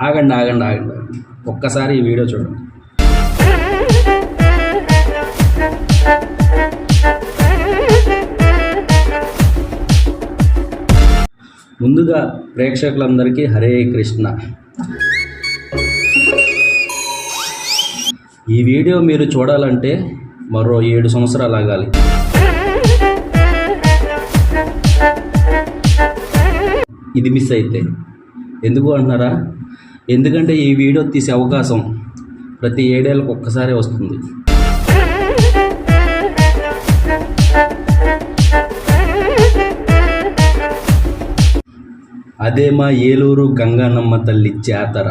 ఆగండి ఆగండి ఆగండి ఆగండి. ఒక్కసారి ఈ వీడియో చూడండి. ముందుగా ప్రేక్షకులందరికీ హరే కృష్ణ. ఈ వీడియో మీరు చూడాలంటే మరో 7 సంవత్సరాలు ఆగాలి. ఇది మిస్ అయితే ఎందుకు అంటున్నారా? ఎందుకంటే ఈ వీడియో తీసే అవకాశం ప్రతి 7 ఏళ్ళకు ఒక్కసారే వస్తుంది. అదే మా ఏలూరు గంగానమ్మ తల్లి జాతర.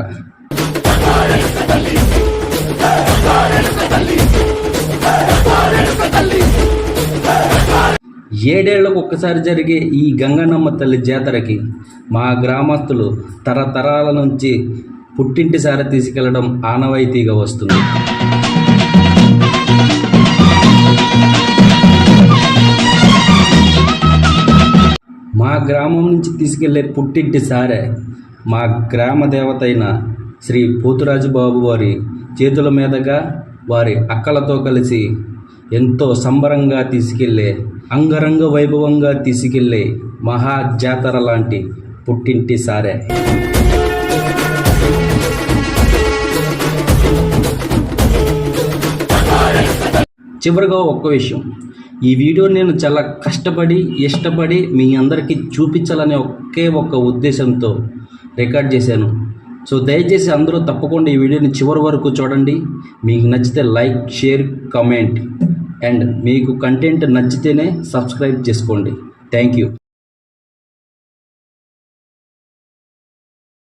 ఏడేళ్లకు ఒక్కసారి జరిగే ఈ గంగానమ్మ తల్లి జాతరకి మా గ్రామస్తులు తరతరాల నుంచి పుట్టింటి సార తీసుకెళ్లడం ఆనవాయితీగా వస్తుంది. మా గ్రామం నుంచి తీసుకెళ్లే పుట్టింటి సారే మా గ్రామ దేవత అయిన శ్రీ పోతురాజు బాబు వారి చేతుల మీదుగా వారి అక్కలతో కలిసి ఎంతో సంబరంగా తీసుకెళ్లే, అంగరంగ వైభవంగా తీసుకెళ్లే మహా జాతర లాంటి పుట్టింటి సారే. చివరిగా ఒక్క విషయం, ఈ వీడియో నేను చాలా కష్టపడి ఇష్టపడి మీ అందరికీ చూపించాలనే ఒకే ఒక్క ఉద్దేశంతో రికార్డ్ చేశాను. సో దయచేసి అందరూ తప్పకుండా ఈ వీడియోని చివరి వరకు చూడండి. మీకు నచ్చితే లైక్, షేర్, కామెంట్ అండ్ మీకు కంటెంట్ నచ్చితేనే సబ్స్క్రైబ్ చేసుకోండి. Thank you.